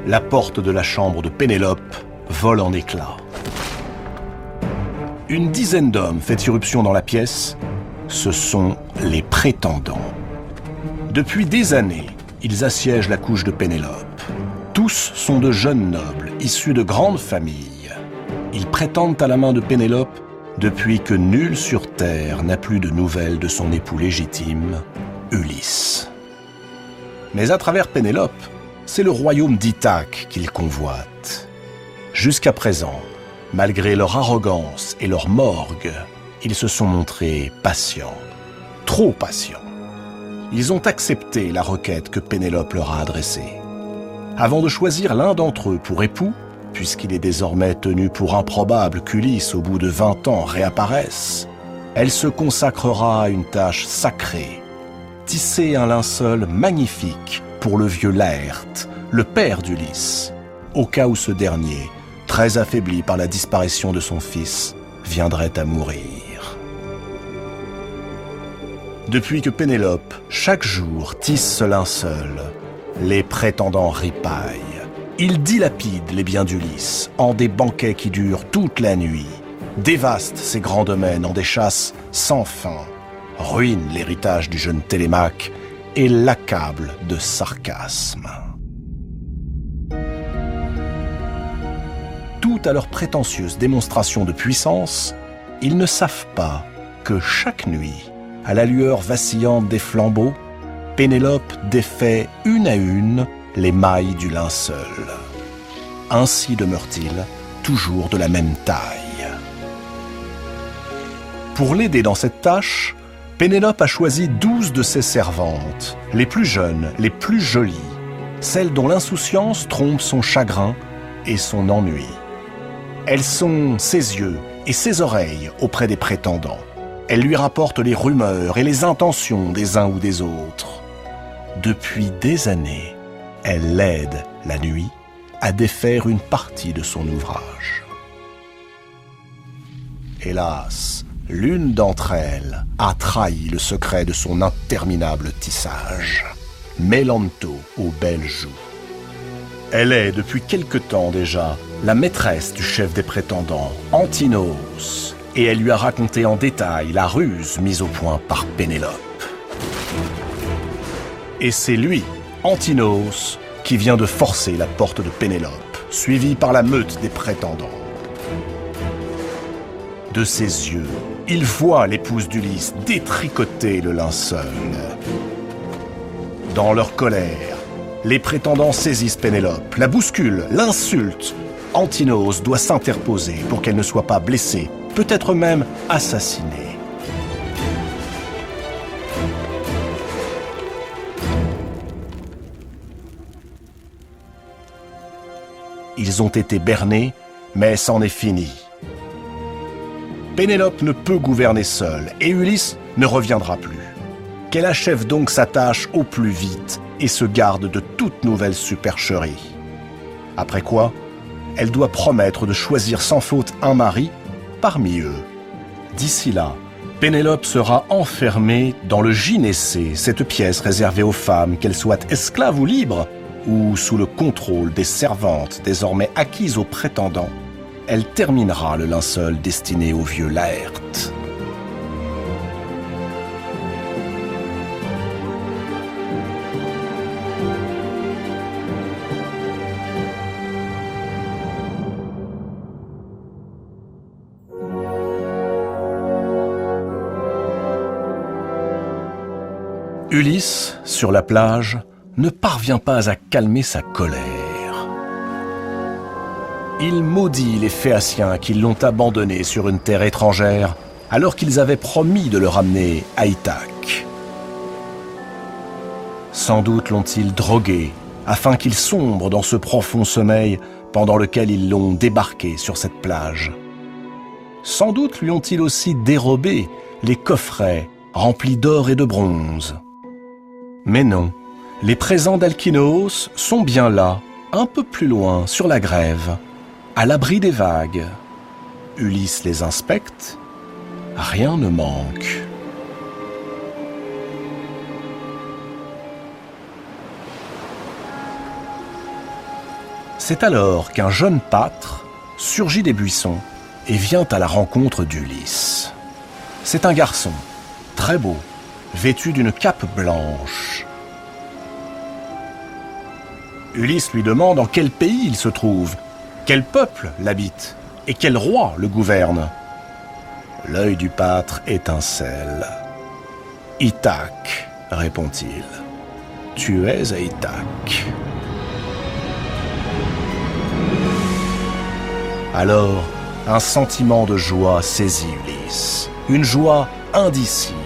la porte de la chambre de Pénélope vole en éclats. Une dizaine d'hommes fait irruption dans la pièce. Ce sont les prétendants. Depuis des années, ils assiègent la couche de Pénélope. Tous sont de jeunes nobles, issus de grandes familles. Ils prétendent à la main de Pénélope depuis que nul sur terre n'a plus de nouvelles de son époux légitime, Ulysse. Mais à travers Pénélope, c'est le royaume d'Ithaque qu'ils convoitent. Jusqu'à présent, malgré leur arrogance et leur morgue, ils se sont montrés patients, trop patients. Ils ont accepté la requête que Pénélope leur a adressée. Avant de choisir l'un d'entre eux pour époux, puisqu'il est désormais tenu pour improbable qu'Ulysse, au bout de 20 ans, réapparaisse, elle se consacrera à une tâche sacrée, tisser un linceul magnifique pour le vieux Laërte, le père d'Ulysse, au cas où ce dernier, très affaibli par la disparition de son fils, viendrait à mourir. Depuis que Pénélope, chaque jour, tisse ce linceul, les prétendants ripaillent. Ils dilapident les biens d'Ulysse en des banquets qui durent toute la nuit, dévastent ses grands domaines en des chasses sans fin, ruinent l'héritage du jeune Télémaque et l'accablent de sarcasmes. Tout à leur prétentieuse démonstration de puissance, ils ne savent pas que chaque nuit, à la lueur vacillante des flambeaux, Pénélope défait une à une les mailles du linceul. Ainsi demeure-t-il toujours de la même taille. Pour l'aider dans cette tâche, Pénélope a choisi 12 de ses servantes, les plus jeunes, les plus jolies, celles dont l'insouciance trompe son chagrin et son ennui. Elles sont ses yeux et ses oreilles auprès des prétendants. Elles lui rapportent les rumeurs et les intentions des uns ou des autres. Depuis des années, elle l'aide, la nuit, à défaire une partie de son ouvrage. Hélas, l'une d'entre elles a trahi le secret de son interminable tissage. Mélanto aux belles joues. Elle est, depuis quelque temps déjà, la maîtresse du chef des prétendants, Antinos, et elle lui a raconté en détail la ruse mise au point par Pénélope. Et c'est lui, Antinos, qui vient de forcer la porte de Pénélope, suivi par la meute des prétendants. De ses yeux, il voit l'épouse d'Ulysse détricoter le linceul. Dans leur colère, les prétendants saisissent Pénélope, la bousculent, l'insultent. Antinos doit s'interposer pour qu'elle ne soit pas blessée, peut-être même assassinée. Ils ont été bernés, mais c'en est fini. Pénélope ne peut gouverner seule et Ulysse ne reviendra plus. Qu'elle achève donc sa tâche au plus vite et se garde de toute nouvelle supercherie. Après quoi, elle doit promettre de choisir sans faute un mari parmi eux. D'ici là, Pénélope sera enfermée dans le gynécée, cette pièce réservée aux femmes, qu'elles soient esclaves ou libres, ou sous le contrôle des servantes désormais acquises aux prétendants. Elle terminera le linceul destiné au vieux Laërte. Ulysse, sur la plage, ne parvient pas à calmer sa colère. Il maudit les Phéaciens qui l'ont abandonné sur une terre étrangère alors qu'ils avaient promis de le ramener à Ithaque. Sans doute l'ont-ils drogué afin qu'il sombre dans ce profond sommeil pendant lequel ils l'ont débarqué sur cette plage. Sans doute lui ont-ils aussi dérobé les coffrets remplis d'or et de bronze. Mais non, les présents d'Alkinoos sont bien là, un peu plus loin, sur la grève, à l'abri des vagues. Ulysse les inspecte, rien ne manque. C'est alors qu'un jeune pâtre surgit des buissons et vient à la rencontre d'Ulysse. C'est un garçon, très beau, vêtu d'une cape blanche. Ulysse lui demande en quel pays il se trouve, quel peuple l'habite et quel roi le gouverne. L'œil du pâtre étincelle. « Ithaque, répond-il. Tu es à Ithaque. » Alors, un sentiment de joie saisit Ulysse. Une joie indicible.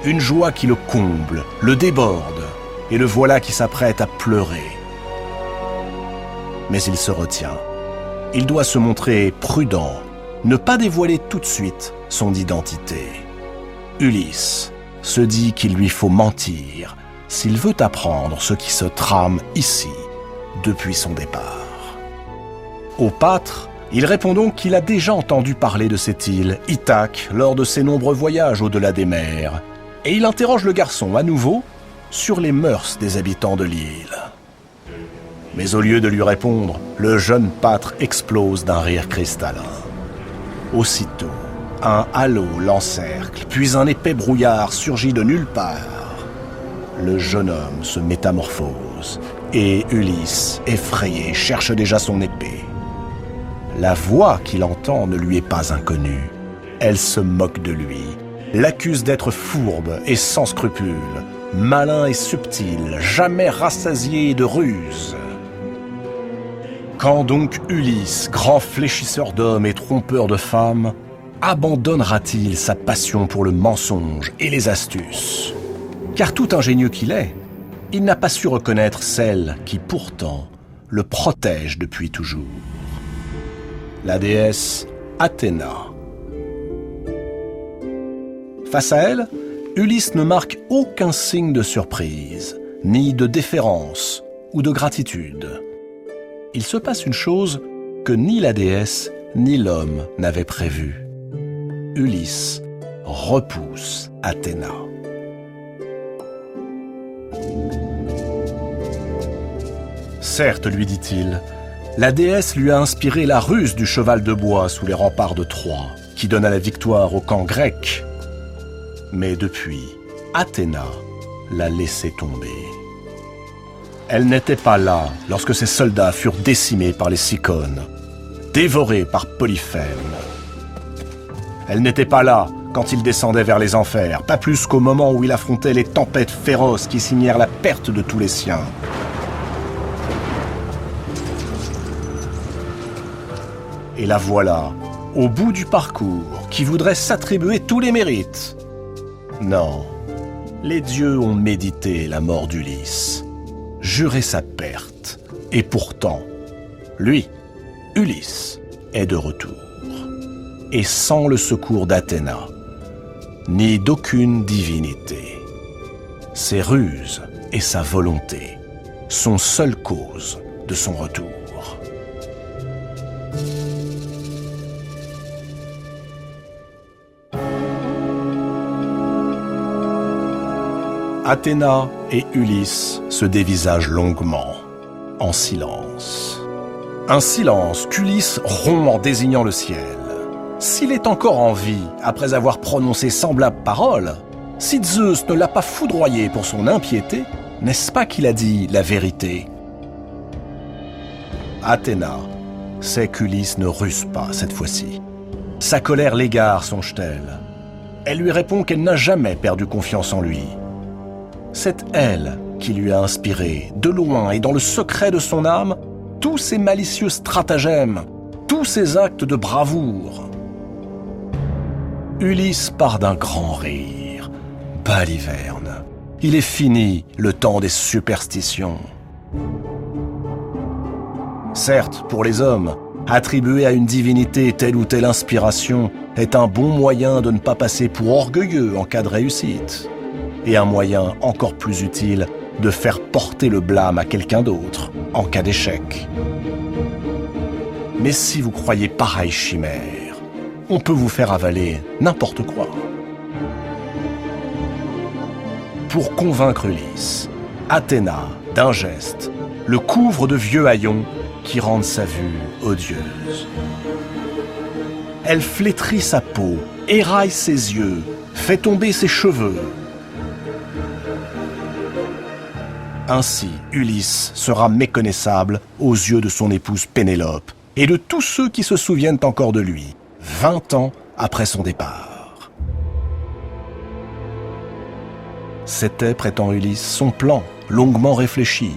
Une joie qui le comble, le déborde, et le voilà qui s'apprête à pleurer. Mais il se retient. Il doit se montrer prudent, ne pas dévoiler tout de suite son identité. Ulysse se dit qu'il lui faut mentir s'il veut apprendre ce qui se trame ici depuis son départ. Au pâtre, il répond donc qu'il a déjà entendu parler de cette île, Ithaque, lors de ses nombreux voyages au-delà des mers, et il interroge le garçon à nouveau sur les mœurs des habitants de l'île. Mais au lieu de lui répondre, le jeune pâtre explose d'un rire cristallin. Aussitôt, un halo l'encercle, puis un épais brouillard surgit de nulle part. Le jeune homme se métamorphose, et Ulysse, effrayé, cherche déjà son épée. La voix qu'il entend ne lui est pas inconnue. Elle se moque de lui, l'accuse d'être fourbe et sans scrupules, malin et subtil, jamais rassasié de ruses. Quand donc Ulysse, grand fléchisseur d'hommes et trompeur de femmes, abandonnera-t-il sa passion pour le mensonge et les astuces? Car tout ingénieux qu'il est, il n'a pas su reconnaître celle qui pourtant le protège depuis toujours. La déesse Athéna. Face à elle, Ulysse ne marque aucun signe de surprise, ni de déférence ou de gratitude. Il se passe une chose que ni la déesse ni l'homme n'avaient prévue. Ulysse repousse Athéna. Certes, lui dit-il, la déesse lui a inspiré la ruse du cheval de bois sous les remparts de Troie, qui donna la victoire au camp grec. Mais depuis, Athéna l'a laissé tomber. Elle n'était pas là lorsque ses soldats furent décimés par les Cicones, dévorés par Polyphème. Elle n'était pas là quand il descendait vers les enfers, pas plus qu'au moment où il affrontait les tempêtes féroces qui signèrent la perte de tous les siens. Et la voilà, au bout du parcours, qui voudrait s'attribuer tous les mérites. Non, les dieux ont médité la mort d'Ulysse, juré sa perte, et pourtant, lui, Ulysse, est de retour. Et sans le secours d'Athéna, ni d'aucune divinité. Ses ruses et sa volonté sont seule cause de son retour. Athéna et Ulysse se dévisagent longuement, en silence. Un silence qu'Ulysse rompt en désignant le ciel. S'il est encore en vie après avoir prononcé semblable parole, si Zeus ne l'a pas foudroyé pour son impiété, n'est-ce pas qu'il a dit la vérité? Athéna sait qu'Ulysse ne ruse pas cette fois-ci. Sa colère l'égare, songe-t-elle. Elle lui répond qu'elle n'a jamais perdu confiance en lui. C'est elle qui lui a inspiré, de loin et dans le secret de son âme, tous ses malicieux stratagèmes, tous ses actes de bravoure. Ulysse part d'un grand rire. Baliverne, il est fini le temps des superstitions. Certes, pour les hommes, attribuer à une divinité telle ou telle inspiration est un bon moyen de ne pas passer pour orgueilleux en cas de réussite. Et un moyen encore plus utile de faire porter le blâme à quelqu'un d'autre en cas d'échec. Mais si vous croyez pareille chimère, on peut vous faire avaler n'importe quoi. Pour convaincre Ulysse, Athéna, d'un geste, le couvre de vieux haillons qui rendent sa vue odieuse. Elle flétrit sa peau, éraille ses yeux, fait tomber ses cheveux. Ainsi, Ulysse sera méconnaissable aux yeux de son épouse Pénélope et de tous ceux qui se souviennent encore de lui, 20 ans après son départ. C'était, prétend Ulysse, son plan, longuement réfléchi.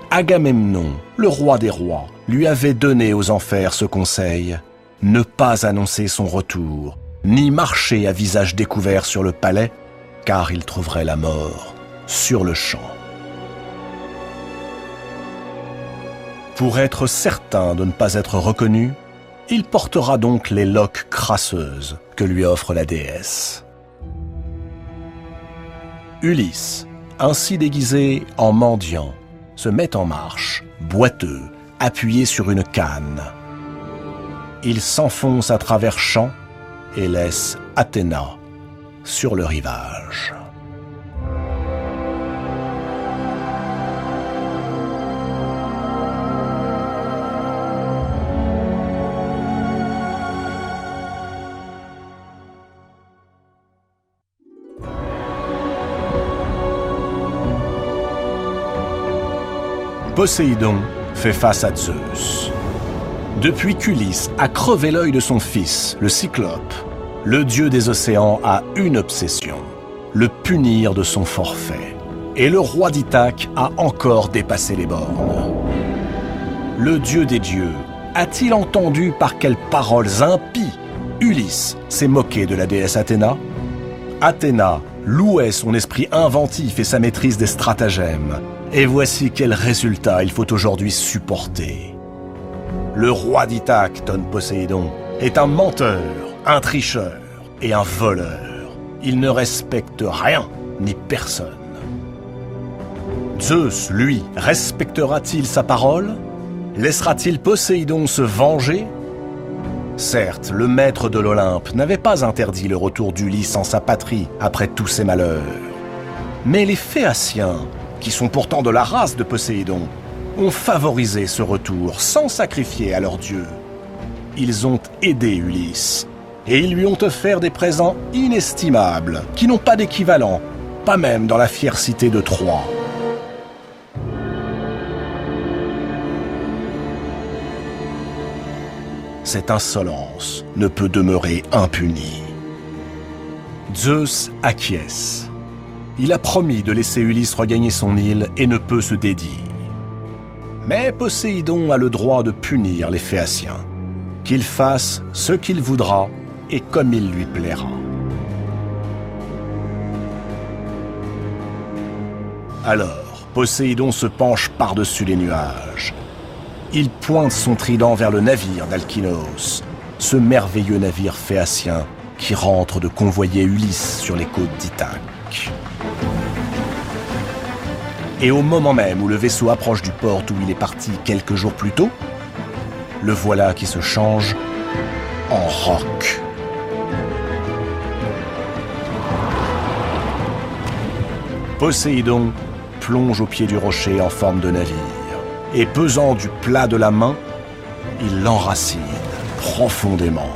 Agamemnon, le roi des rois, lui avait donné aux enfers ce conseil: ne pas annoncer son retour, ni marcher à visage découvert sur le palais, car il trouverait la mort sur le champ. Pour être certain de ne pas être reconnu, il portera donc les loques crasseuses que lui offre la déesse. Ulysse, ainsi déguisé en mendiant, se met en marche, boiteux, appuyé sur une canne. Il s'enfonce à travers champs et laisse Athéna sur le rivage. Poséidon fait face à Zeus. Depuis qu'Ulysse a crevé l'œil de son fils, le Cyclope, le dieu des océans a une obsession: le punir de son forfait. Et le roi d'Ithaque a encore dépassé les bornes. Le dieu des dieux a-t-il entendu par quelles paroles impies Ulysse s'est moqué de la déesse Athéna? Athéna louait son esprit inventif et sa maîtrise des stratagèmes. Et voici quel résultat il faut aujourd'hui supporter. Le roi d'Ithaque, tonne Poséidon, est un menteur, un tricheur et un voleur. Il ne respecte rien ni personne. Zeus, lui, respectera-t-il sa parole? Laissera-t-il Poséidon se venger? Certes, le maître de l'Olympe n'avait pas interdit le retour d'Ulysse en sa patrie après tous ses malheurs. Mais les Phéaciens, qui sont pourtant de la race de Poséidon, ont favorisé ce retour sans sacrifier à leur dieu. Ils ont aidé Ulysse, et ils lui ont offert des présents inestimables, qui n'ont pas d'équivalent, pas même dans la fière cité de Troie. Cette insolence ne peut demeurer impunie. Zeus acquiesce. Il a promis de laisser Ulysse regagner son île et ne peut se dédier. Mais Poséidon a le droit de punir les Phéaciens. Qu'il fasse ce qu'il voudra et comme il lui plaira. Alors, Poséidon se penche par-dessus les nuages. Il pointe son trident vers le navire d'Alkynos, ce merveilleux navire phéacien qui rentre de convoyer Ulysse sur les côtes d'Ithaque. Et au moment même où le vaisseau approche du port où il est parti quelques jours plus tôt, le voilà qui se change en roc. Poséidon plonge au pied du rocher en forme de navire, et pesant du plat de la main, il l'enracine profondément.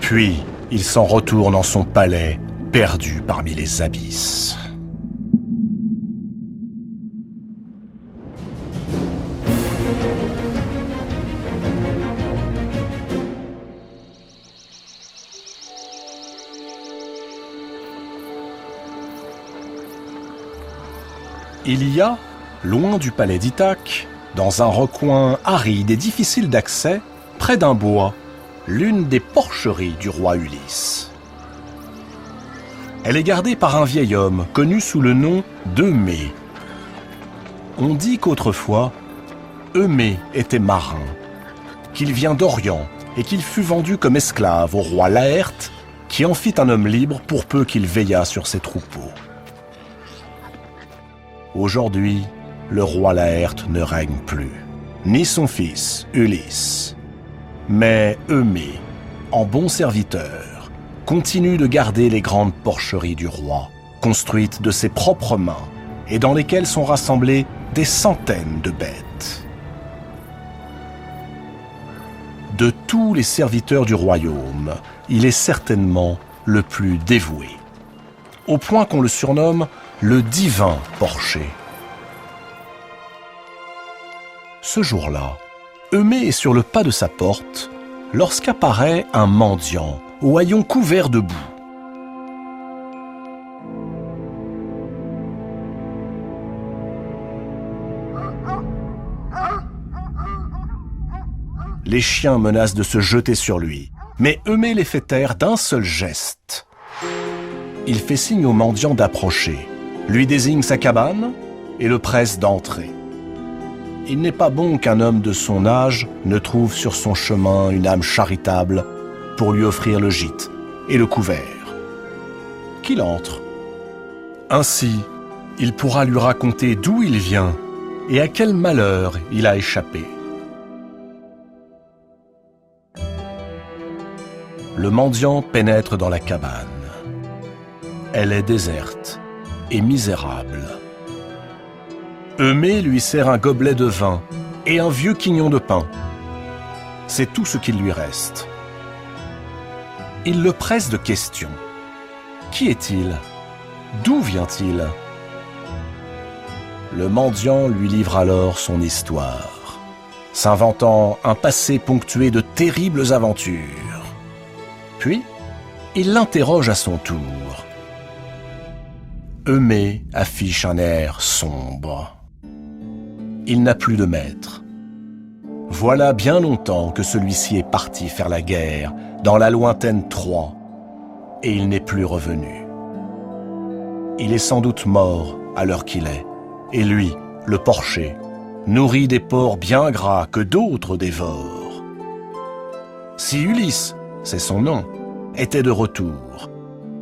Puis, il s'en retourne en son palais, perdu parmi les abysses. Il y a, loin du palais d'Ithaque, dans un recoin aride et difficile d'accès, près d'un bois, l'une des porcheries du roi Ulysse. Elle est gardée par un vieil homme connu sous le nom d'Eumée. On dit qu'autrefois, Eumée était marin, qu'il vient d'Orient et qu'il fut vendu comme esclave au roi Laërte, qui en fit un homme libre pour peu qu'il veillât sur ses troupeaux. Aujourd'hui, le roi Laërte ne règne plus, ni son fils Ulysse. Mais Eumée, en bon serviteur, continue de garder les grandes porcheries du roi, construites de ses propres mains et dans lesquels sont rassemblées des centaines de bêtes. De tous les serviteurs du royaume, il est certainement le plus dévoué, au point qu'on le surnomme le divin porcher. Ce jour-là, Eumée est sur le pas de sa porte lorsqu'apparaît un mendiant au haillon couvert de boue. Les chiens menacent de se jeter sur lui, mais Eumée les fait taire d'un seul geste. Il fait signe au mendiant d'approcher, lui désigne sa cabane et le presse d'entrer. Il n'est pas bon qu'un homme de son âge ne trouve sur son chemin une âme charitable pour lui offrir le gîte et le couvert. Qu'il entre. Ainsi, il pourra lui raconter d'où il vient et à quel malheur il a échappé. Le mendiant pénètre dans la cabane. Elle est déserte et misérable. Eumée lui sert un gobelet de vin et un vieux quignon de pain. C'est tout ce qu'il lui reste. Il le presse de questions. Qui est-il? D'où vient-il? Le mendiant lui livre alors son histoire, s'inventant un passé ponctué de terribles aventures. Puis, il l'interroge à son tour. Eumée affiche un air sombre. Il n'a plus de maître. Voilà bien longtemps que celui-ci est parti faire la guerre dans la lointaine Troie, et il n'est plus revenu. Il est sans doute mort à l'heure qu'il est, et lui, le porcher, nourrit des porcs bien gras que d'autres dévorent. Si Ulysse, c'est son nom, était de retour,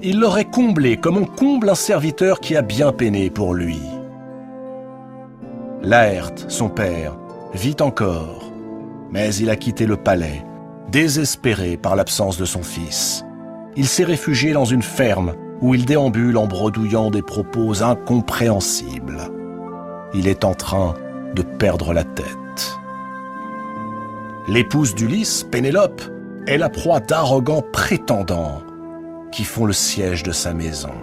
il l'aurait comblé comme on comble un serviteur qui a bien peiné pour lui. Laërte, son père, vit encore, mais il a quitté le palais, désespéré par l'absence de son fils. Il s'est réfugié dans une ferme où il déambule en bredouillant des propos incompréhensibles. Il est en train de perdre la tête. L'épouse d'Ulysse, Pénélope, est la proie d'arrogants prétendants qui font le siège de sa maison.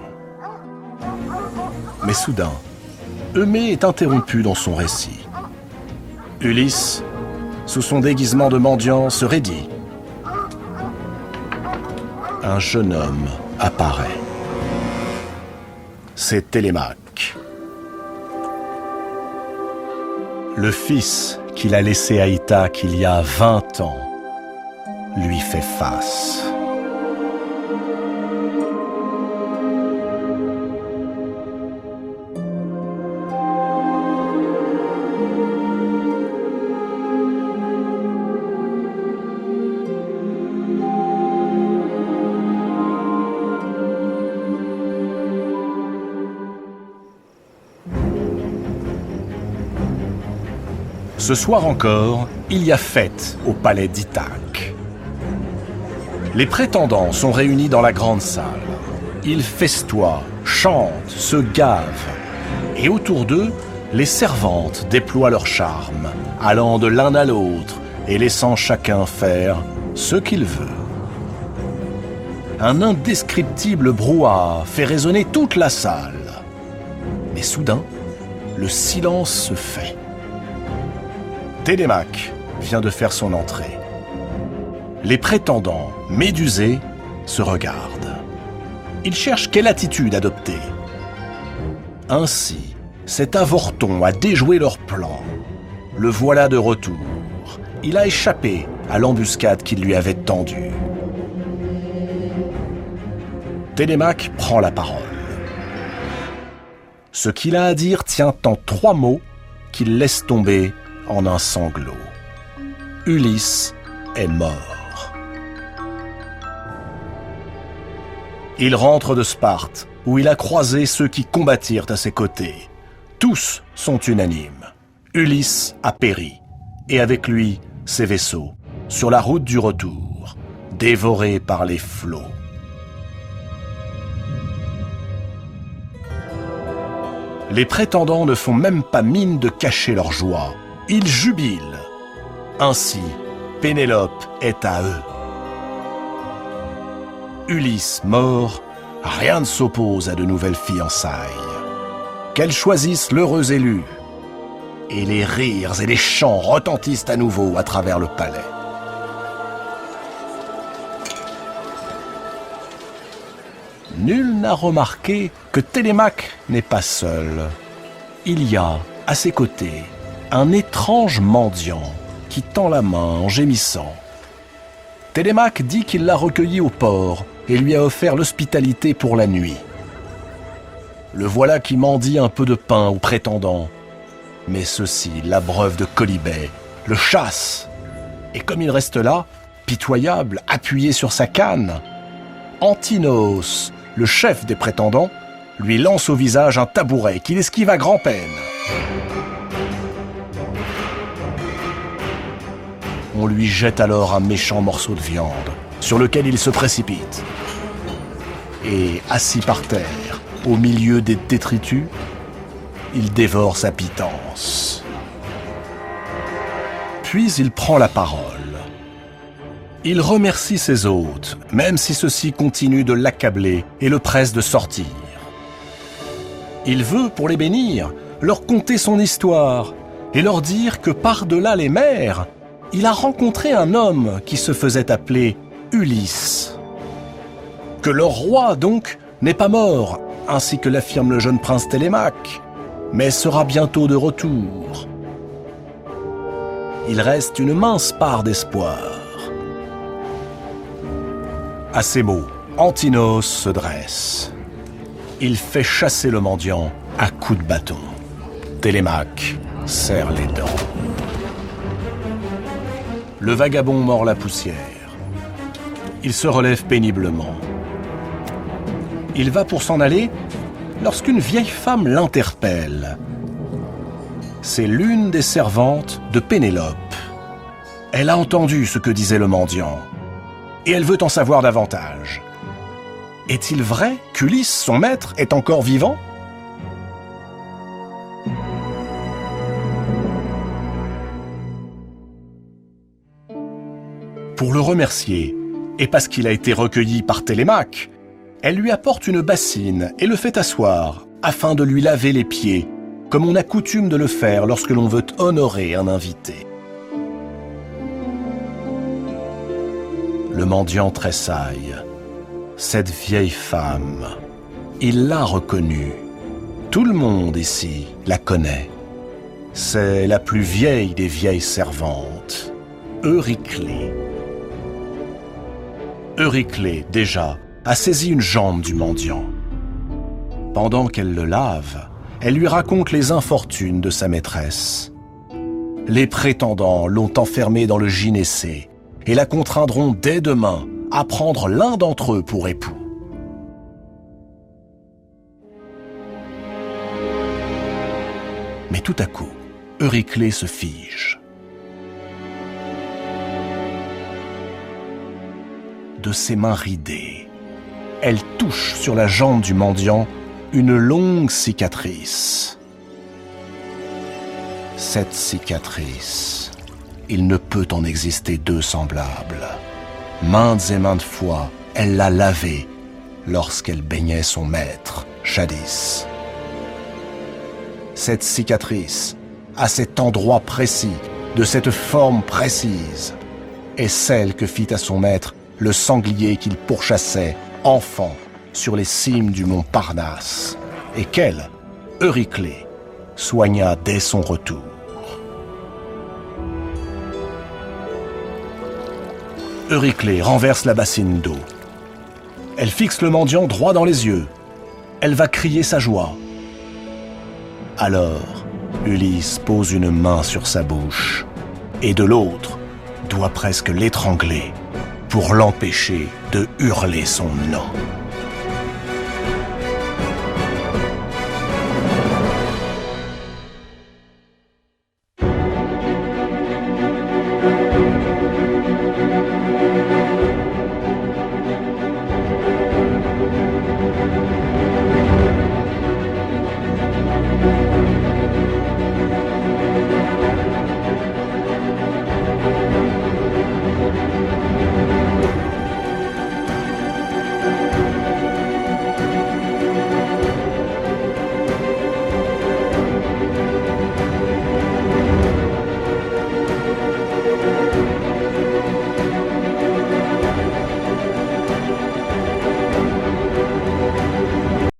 Mais soudain, Eumée est interrompu dans son récit. Ulysse, sous son déguisement de mendiant, se raidit. Un jeune homme apparaît. C'est Télémaque. Le fils qu'il a laissé à Ithaque il y a 20 ans lui fait face. Ce soir encore, il y a fête au palais d'Ithaque. Les prétendants sont réunis dans la grande salle. Ils festoient, chantent, se gavent. Et autour d'eux, les servantes déploient leur charme, allant de l'un à l'autre et laissant chacun faire ce qu'il veut. Un indescriptible brouhaha fait résonner toute la salle. Mais soudain, le silence se fait. Télémaque vient de faire son entrée. Les prétendants, médusés, se regardent. Ils cherchent quelle attitude adopter. Ainsi, cet avorton a déjoué leur plan. Le voilà de retour. Il a échappé à l'embuscade qu'il lui avait tendue. Télémaque prend la parole. Ce qu'il a à dire tient en 3 mots qu'il laisse tomber en un sanglot. Ulysse est mort. Il rentre de Sparte, où il a croisé ceux qui combattirent à ses côtés. Tous sont unanimes. Ulysse a péri, et avec lui, ses vaisseaux, sur la route du retour, dévorés par les flots. Les prétendants ne font même pas mine de cacher leur joie. Ils jubilent. Ainsi, Pénélope est à eux. Ulysse mort, rien ne s'oppose à de nouvelles fiançailles. Qu'elles choisissent l'heureux élu. Et les rires et les chants retentissent à nouveau à travers le palais. Nul n'a remarqué que Télémaque n'est pas seul. Il y a, à ses côtés, un étrange mendiant qui tend la main en gémissant. Télémaque dit qu'il l'a recueilli au port et lui a offert l'hospitalité pour la nuit. Le voilà qui mendie un peu de pain aux prétendants. Mais ceux-ci l'abreuvent de quolibets, le chassent. Et comme il reste là, pitoyable, appuyé sur sa canne, Antinos, le chef des prétendants, lui lance au visage un tabouret qu'il esquive à grand-peine. On lui jette alors un méchant morceau de viande, sur lequel il se précipite. Et, assis par terre, au milieu des détritus, il dévore sa pitance. Puis il prend la parole. Il remercie ses hôtes, même si ceux-ci continuent de l'accabler et le pressent de sortir. Il veut, pour les bénir, leur conter son histoire et leur dire que par-delà les mers, il a rencontré un homme qui se faisait appeler Ulysse. Que leur roi, donc, n'est pas mort, ainsi que l'affirme le jeune prince Télémaque, mais sera bientôt de retour. Il reste une mince part d'espoir. À ces mots, Antinos se dresse. Il fait chasser le mendiant à coups de bâton. Télémaque serre les dents. Le vagabond mord la poussière. Il se relève péniblement. Il va pour s'en aller lorsqu'une vieille femme l'interpelle. C'est l'une des servantes de Pénélope. Elle a entendu ce que disait le mendiant, et elle veut en savoir davantage. Est-il vrai qu'Ulysse, son maître, est encore vivant ? Pour le remercier, et parce qu'il a été recueilli par Télémaque, elle lui apporte une bassine et le fait asseoir, afin de lui laver les pieds, comme on a coutume de le faire lorsque l'on veut honorer un invité. Le mendiant tressaille. Cette vieille femme, il l'a reconnue. Tout le monde ici la connaît. C'est la plus vieille des vieilles servantes, Euryclée. Euryclée, déjà, a saisi une jambe du mendiant. Pendant qu'elle le lave, elle lui raconte les infortunes de sa maîtresse. Les prétendants l'ont enfermée dans le gynécée et la contraindront dès demain à prendre l'un d'entre eux pour époux. Mais tout à coup, Euryclée se fige. De ses mains ridées, elle touche sur la jambe du mendiant une longue cicatrice. Cette cicatrice, il ne peut en exister deux semblables. Maintes et maintes fois, elle l'a lavée lorsqu'elle baignait son maître, jadis. Cette cicatrice, à cet endroit précis, de cette forme précise, est celle que fit à son maître le sanglier qu'il pourchassait, enfant, sur les cimes du mont Parnasse, et qu'elle, Euryclée, soigna dès son retour. Euryclée renverse la bassine d'eau. Elle fixe le mendiant droit dans les yeux. Elle va crier sa joie. Alors, Ulysse pose une main sur sa bouche, et de l'autre, doit presque l'étrangler pour l'empêcher de hurler son nom.